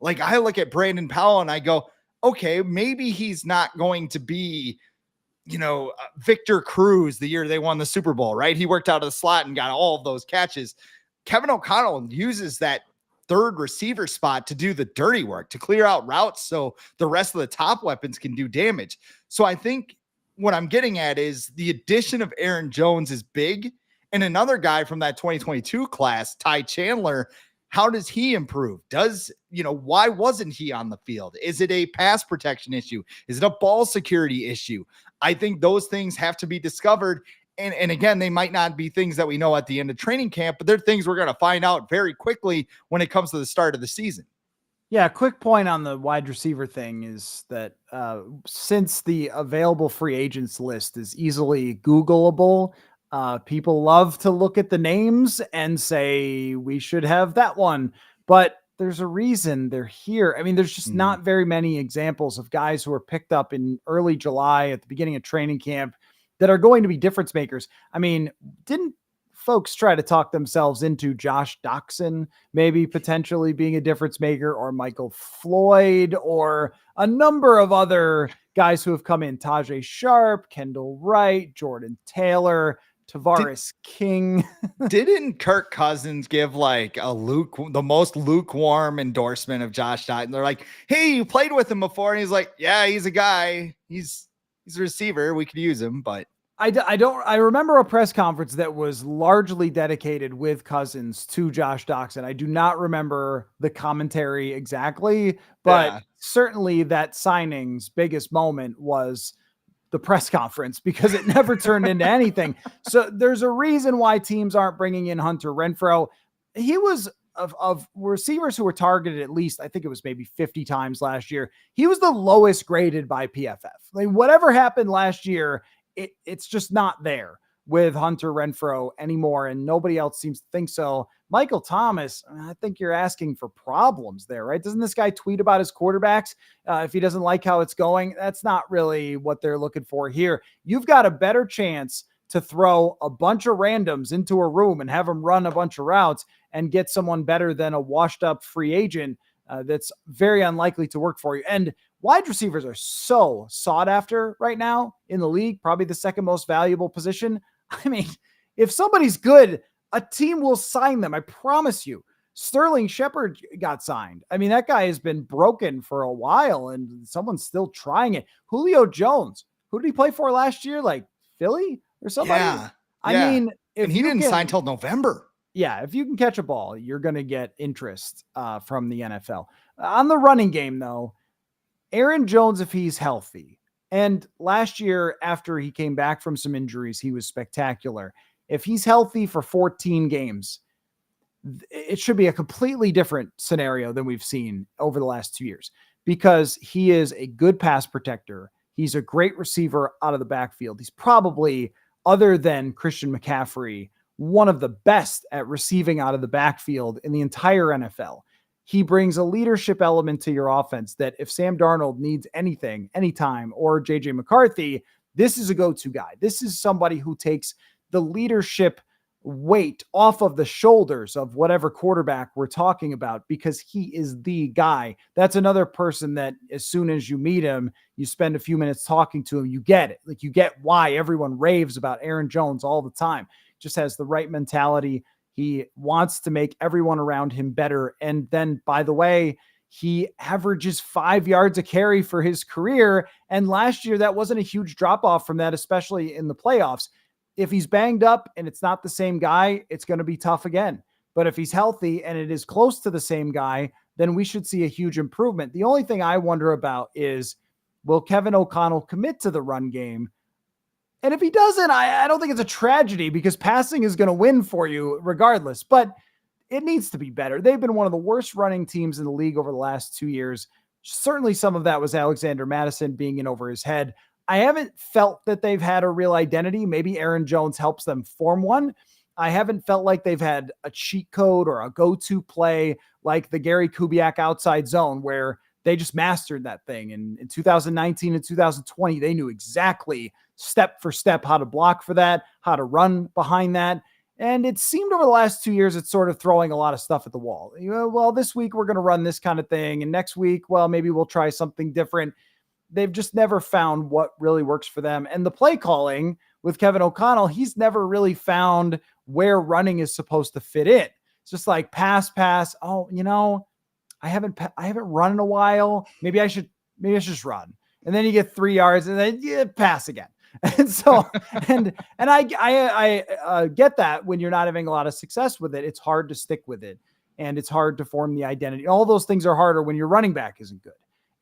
I look at Brandon Powell and I go, okay, maybe he's not going to be, Victor Cruz the year they won the Super Bowl, right? He worked out of the slot and got all of those catches. Kevin O'Connell uses that 3rd receiver spot to do the dirty work, to clear out routes so the rest of the top weapons can do damage. So I think what I'm getting at is the addition of Aaron Jones is big. And another guy from that 2022 class, Ty Chandler, how does he improve? Why wasn't he on the field? Is it a pass protection issue? Is it a ball security issue? I think those things have to be discovered. And again, they might not be things that we know at the end of training camp, but they're things we're going to find out very quickly when it comes to the start of the season. Yeah, quick point on the wide receiver thing is that since the available free agents list is easily Googleable, people love to look at the names and say, we should have that one. But there's a reason they're here. I mean, there's just not very many examples of guys who are picked up in early July at the beginning of training camp that are going to be difference makers. I mean, didn't folks try to talk themselves into Josh Doxson maybe potentially being a difference maker, or Michael Floyd, or a number of other guys who have come in, Tajay Sharp, Kendall Wright, Jordan Taylor, Tavares King. Didn't Kirk Cousins give like the most lukewarm endorsement of Josh Dotton? They're like, hey, you played with him before. And he's like, yeah, he's a guy. He's a receiver. We could use him, but I remember a press conference that was largely dedicated with Cousins to Josh Doxson. I do not remember the commentary exactly, but certainly that signing's biggest moment was the press conference because it never turned into anything. So there's a reason why teams aren't bringing in Hunter Renfrow. He was of receivers who were targeted at least, I think it was maybe 50 times last year. He was the lowest graded by PFF. Like whatever happened last year, it's just not there with Hunter Renfrow anymore, and nobody else seems to think so. Michael Thomas, I think you're asking for problems there, right? Doesn't this guy tweet about his quarterbacks if he doesn't like how it's going? That's not really what they're looking for here. You've got a better chance to throw a bunch of randoms into a room and have them run a bunch of routes and get someone better than a washed up free agent that's very unlikely to work for you. And wide receivers are so sought after right now in the league, probably the second most valuable position. I mean, if somebody's good, a team will sign them. I promise you. Sterling Shepard got signed. I mean, that guy has been broken for a while and someone's still trying it. Julio Jones, who did he play for last year? Like Philly or somebody? Yeah. I mean, if he didn't sign till November. Yeah, if you can catch a ball, you're going to get interest from the NFL. On the running game, though, Aaron Jones, if he's healthy, and last year after he came back from some injuries, he was spectacular. If he's healthy for 14 games, it should be a completely different scenario than we've seen over the last 2 years because he is a good pass protector. He's a great receiver out of the backfield. He's probably, other than Christian McCaffrey, one of the best at receiving out of the backfield in the entire NFL. He brings a leadership element to your offense that if Sam Darnold needs anything, anytime, or JJ McCarthy, this is a go-to guy. This is somebody who takes the leadership weight off of the shoulders of whatever quarterback we're talking about because he is the guy. That's another person that as soon as you meet him, you spend a few minutes talking to him, you get it. Like you get why everyone raves about Aaron Jones all the time. Just has the right mentality. He wants to make everyone around him better. And then, by the way, he averages 5 yards a carry for his career. And last year, that wasn't a huge drop off from that, especially in the playoffs. If he's banged up and it's not the same guy, it's going to be tough again. But if he's healthy and it is close to the same guy, then we should see a huge improvement. The only thing I wonder about is, will Kevin O'Connell commit to the run game? And if he doesn't, I don't think it's a tragedy because passing is going to win for you regardless, but it needs to be better. They've been one of the worst running teams in the league over the last 2 years. Certainly some of that was Alexander Mattison being in over his head. I haven't felt that they've had a real identity. Maybe Aaron Jones helps them form one. I haven't felt like they've had a cheat code or a go-to play like the Gary Kubiak outside zone where they just mastered that thing. And in 2019 and 2020, they knew exactly step for step how to block for that, how to run behind that. And it seemed over the last 2 years, it's sort of throwing a lot of stuff at the wall. Well, this week we're going to run this kind of thing. And next week, well, maybe we'll try something different. They've just never found what really works for them. And the play calling with Kevin O'Connell, he's never really found where running is supposed to fit in. It's just like pass. Oh, I haven't run in a while. Maybe I should just run. And then you get 3 yards and then you pass again. And so, and I get that when you're not having a lot of success with it, it's hard to stick with it and it's hard to form the identity. All those things are harder when your running back isn't good.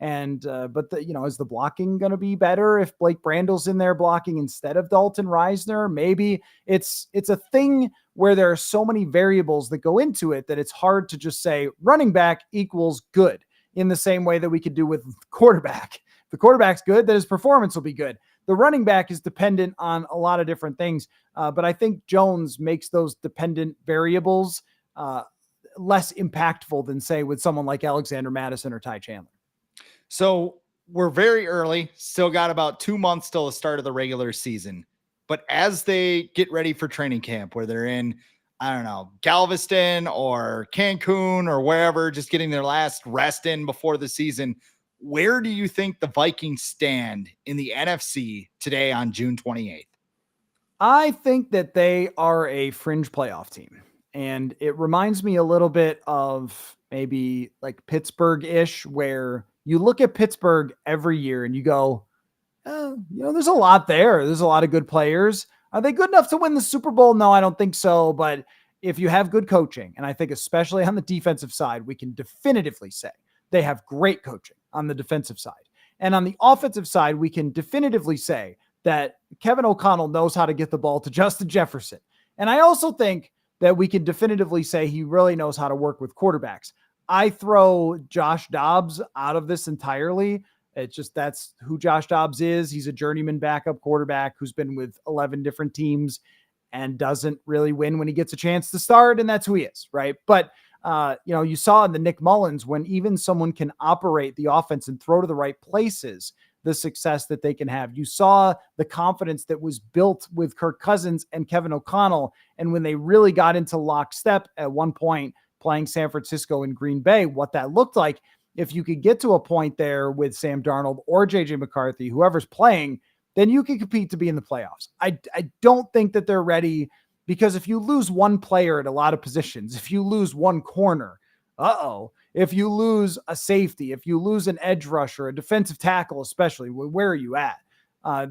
And, but is the blocking going to be better if Blake Brandel's in there blocking instead of Dalton Reisner? Maybe it's a thing where there are so many variables that go into it that it's hard to just say running back equals good in the same way that we could do with quarterback. If the quarterback's good, then his performance will be good. The running back is dependent on a lot of different things. But I think Jones makes those dependent variables less impactful than say with someone like Alexander Mattison or Ty Chandler. So we're very early, still got about 2 months till the start of the regular season. But as they get ready for training camp, where they're in, I don't know, Galveston or Cancun or wherever, just getting their last rest in before the season, where do you think the Vikings stand in the NFC today on June 28th? I think that they are a fringe playoff team. And it reminds me a little bit of maybe like Pittsburgh-ish, where you look at Pittsburgh every year and you go, there's a lot there. There's a lot of good players. Are they good enough to win the Super Bowl? No, I don't think so. But if you have good coaching, and I think especially on the defensive side, we can definitively say they have great coaching on the defensive side. And on the offensive side, we can definitively say that Kevin O'Connell knows how to get the ball to Justin Jefferson. And I also think that we can definitively say he really knows how to work with quarterbacks. I throw Josh Dobbs out of this entirely. It's just that's who Josh Dobbs is. He's a journeyman backup quarterback who's been with 11 different teams and doesn't really win when he gets a chance to start, and that's who he is, right? But you saw in the Nick Mullins, when even someone can operate the offense and throw to the right places, the success that they can have. You saw the confidence that was built with Kirk Cousins and Kevin O'Connell. And when they really got into lockstep at one point, playing San Francisco and Green Bay, what that looked like, if you could get to a point there with Sam Darnold or JJ McCarthy, whoever's playing, then you can compete to be in the playoffs. I don't think that they're ready, because if you lose one player at a lot of positions, if you lose one corner, if you lose a safety, if you lose an edge rusher, a defensive tackle, especially, where are you at?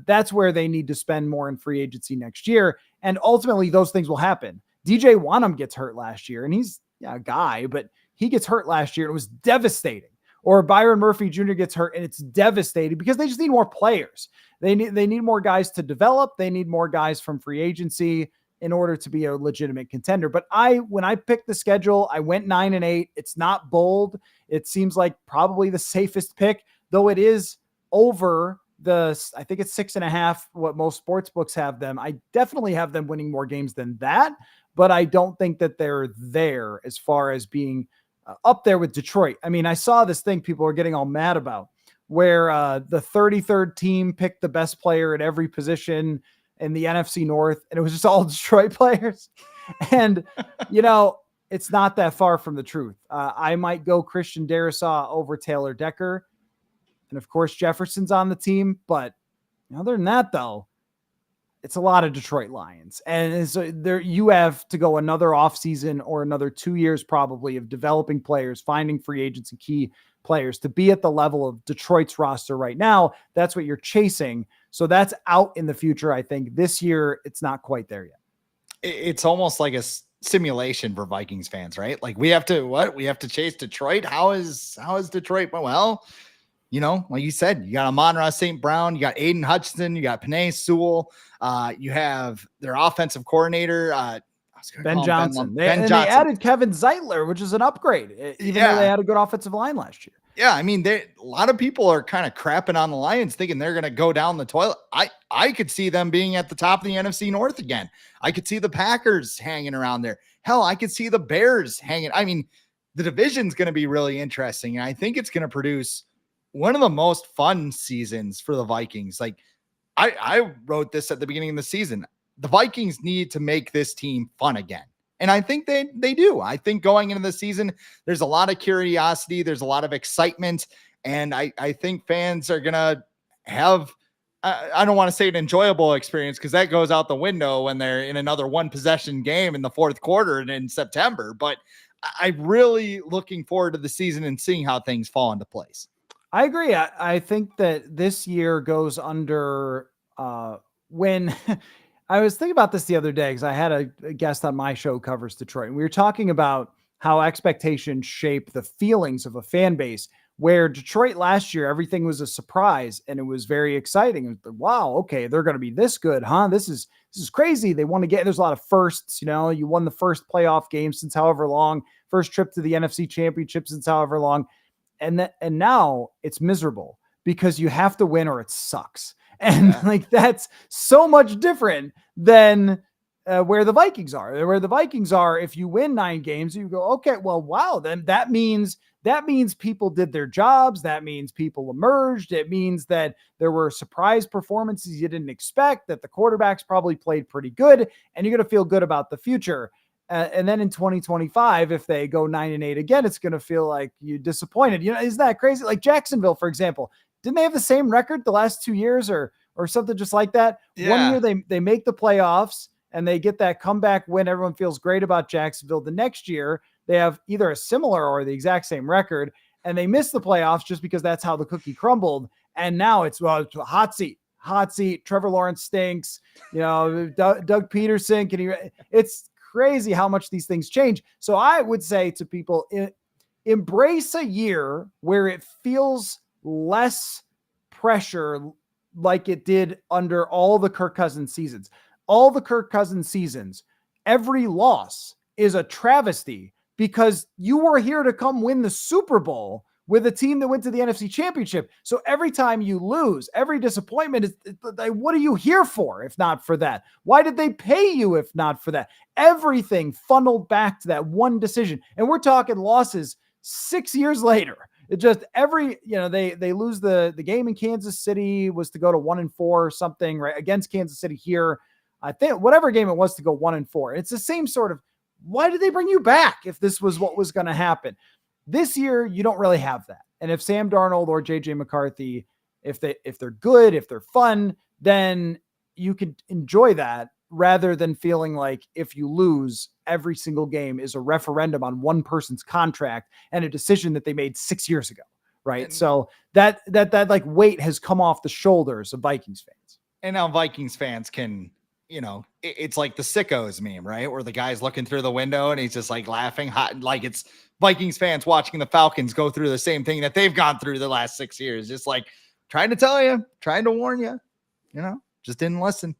That's where they need to spend more in free agency next year. And ultimately those things will happen. DJ Wanham gets hurt last year, and he's a guy, but he gets hurt last year. And it was devastating. Or Byron Murphy Jr. gets hurt, and it's devastating because they just need more players. They need more guys to develop. They need more guys from free agency in order to be a legitimate contender. But when I picked the schedule, I went 9-8. It's not bold. It seems like probably the safest pick, though it is over I think it's 6.5, what most sports books have them. I definitely have them winning more games than that, but I don't think that they're there as far as being up there with Detroit. I mean, I saw this thing people are getting all mad about, where the 33rd team picked the best player at every position in the NFC North, and it was just all Detroit players. And, it's not that far from the truth. I might go Christian Darrisaw over Taylor Decker. And of course, Jefferson's on the team. But other than that, though, it's a lot of Detroit Lions. And so there you have to go another offseason or another 2 years probably of developing players, finding free agents and key players to be at the level of Detroit's roster right now. That's what you're chasing. So that's out in the future. I think this year it's not quite there yet. It's almost like a simulation for Vikings fans, right? Like we have to chase Detroit. How is Detroit? Well, like you said, you got Amon-Ra St. Brown, you got Aiden Hutchinson, you got Penei Sewell, you have their offensive coordinator, Ben Johnson. They added Kevin Zeitler, which is an upgrade, even though they had a good offensive line last year. Yeah, I mean, a lot of people are kind of crapping on the Lions, thinking they're going to go down the toilet. I could see them being at the top of the NFC North again. I could see the Packers hanging around there. Hell, I could see the Bears hanging. I mean, the division's going to be really interesting, and I think it's going to produce one of the most fun seasons for the Vikings. Like I wrote this at the beginning of the season. The Vikings need to make this team fun again. And I think they do. I think going into the season, there's a lot of curiosity. There's a lot of excitement. And I think fans are going to have, I don't want to say an enjoyable experience, because that goes out the window when they're in another one possession game in the fourth quarter and in September. But I'm really looking forward to the season and seeing how things fall into place. I agree. I think that this year goes under when I was thinking about this the other day, because I had a guest on my show covers Detroit, and we were talking about how expectations shape the feelings of a fan base, where Detroit last year, everything was a surprise and it was very exciting. It was, wow, okay, they're going to be this good, huh? This is crazy. They want to get, there's a lot of firsts, you won the first playoff game since however long, first trip to the NFC Championship since however long. And now it's miserable because you have to win or it sucks. And that's so much different than where the Vikings are. Where the Vikings are, if you win 9 games, you go, okay, well, wow, then that means people did their jobs. That means people emerged. It means that there were surprise performances you didn't expect, that the quarterbacks probably played pretty good, and you're going to feel good about the future. And then in 2025, if they go 9-8 again, it's going to feel like you disappointed. Isn't that crazy? Like Jacksonville, for example, didn't they have the same record the last 2 years or something just like that? Yeah. 1 year they make the playoffs and they get that comeback win. Everyone feels great about Jacksonville. The next year they have either a similar or the exact same record, and they miss the playoffs just because that's how the cookie crumbled. And now it's a hot seat. Trevor Lawrence stinks. Doug Peterson it's crazy how much these things change. So I would say to people, embrace a year where it feels less pressure like it did under all the Kirk Cousins seasons. All the Kirk Cousins seasons, every loss is a travesty because you were here to come win the Super Bowl with a team that went to the NFC Championship. So every time you lose, every disappointment is like, what are you here for if not for that? Why did they pay you if not for that? Everything funneled back to that one decision. And we're talking losses 6 years later. It just they lose the game in Kansas City was to go to 1-4 or something, right? Against Kansas City here. I think whatever game it was to go 1-4. It's the same sort of, why did they bring you back if this was what was going to happen? This year, you don't really have that. And if Sam Darnold or JJ McCarthy, if they're good, if they're fun, then you can enjoy that rather than feeling like if you lose, every single game is a referendum on one person's contract and a decision that they made 6 years ago. Right. And so that like weight has come off the shoulders of Vikings fans. And now Vikings fans can, it's like the sickos meme, right? Where the guy's looking through the window and he's just like laughing hot. Like it's Vikings fans watching the Falcons go through the same thing that they've gone through the last 6 years. Just like trying to tell you, trying to warn you, just didn't listen.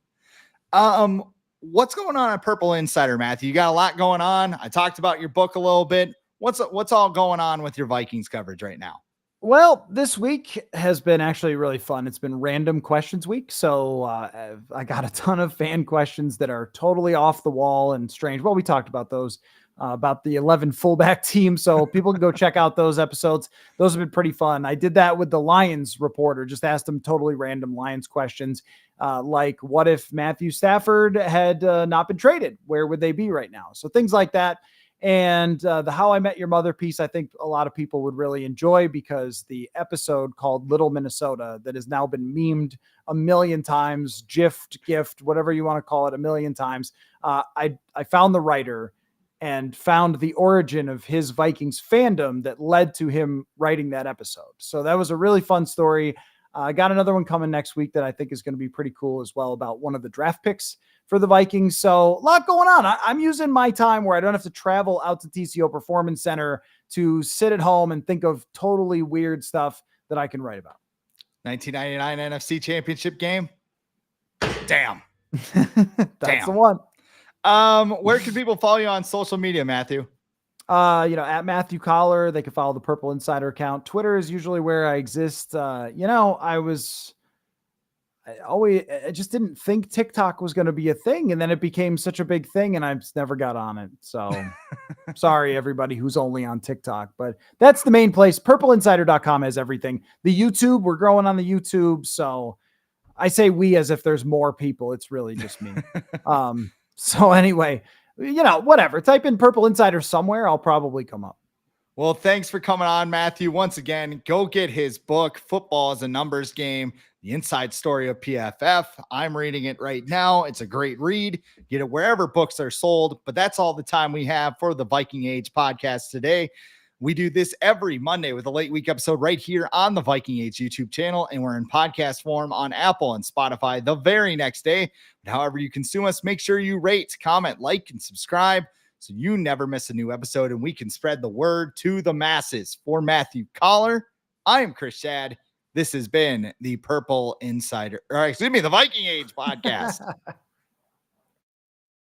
What's going on at Purple Insider, Matthew? You got a lot going on. I talked about your book a little bit. What's all going on with your Vikings coverage right now? Well, this week has been actually really fun. It's been random questions week. So I got a ton of fan questions that are totally off the wall and strange. Well, we talked about those, about the 11 fullback team. So people can go check out those episodes. Those have been pretty fun. I did that with the Lions reporter, just asked them totally random Lions questions. Like what if Matthew Stafford had not been traded? Where would they be right now? So things like that. And the How I Met Your Mother piece, I think a lot of people would really enjoy because the episode called Little Minnesota that has now been memed a million times, gift, whatever you want to call it, a million times. I found the writer and found the origin of his Vikings fandom that led to him writing that episode. So that was a really fun story. I got another one coming next week that I think is going to be pretty cool as well about one of the draft picks for the Vikings. So a lot going on. I'm using my time where I don't have to travel out to TCO Performance Center to sit at home and think of totally weird stuff that I can write about. 1999 NFC Championship game. Damn. That's the one. Where can people follow you on social media, Matthew? At Matthew Coller, they can follow the Purple Insider account. Twitter is usually where I exist. I just didn't think TikTok was going to be a thing. And then it became such a big thing and I just never got on it. So sorry, everybody who's only on TikTok, but that's the main place. PurpleInsider.com has everything. The YouTube, we're growing on the YouTube. So I say we as if there's more people. It's really just me. So anyway, whatever. Type in Purple Insider somewhere. I'll probably come up. Well, thanks for coming on, Matthew. Once again, go get his book, Football is a Numbers Game, The Inside Story of PFF. I'm reading it right now. It's a great read. Get it wherever books are sold. But that's all the time we have for the Viking Age podcast today. We do this every Monday with a late week episode right here on the Viking Age YouTube channel, and we're in podcast form on Apple and Spotify the very next day. But however you consume us, make sure you rate, comment, like, and subscribe so you never miss a new episode and we can spread the word to the masses. For Matthew Coller, I am Chris Schad. This has been the Purple Insider, the Viking Age podcast.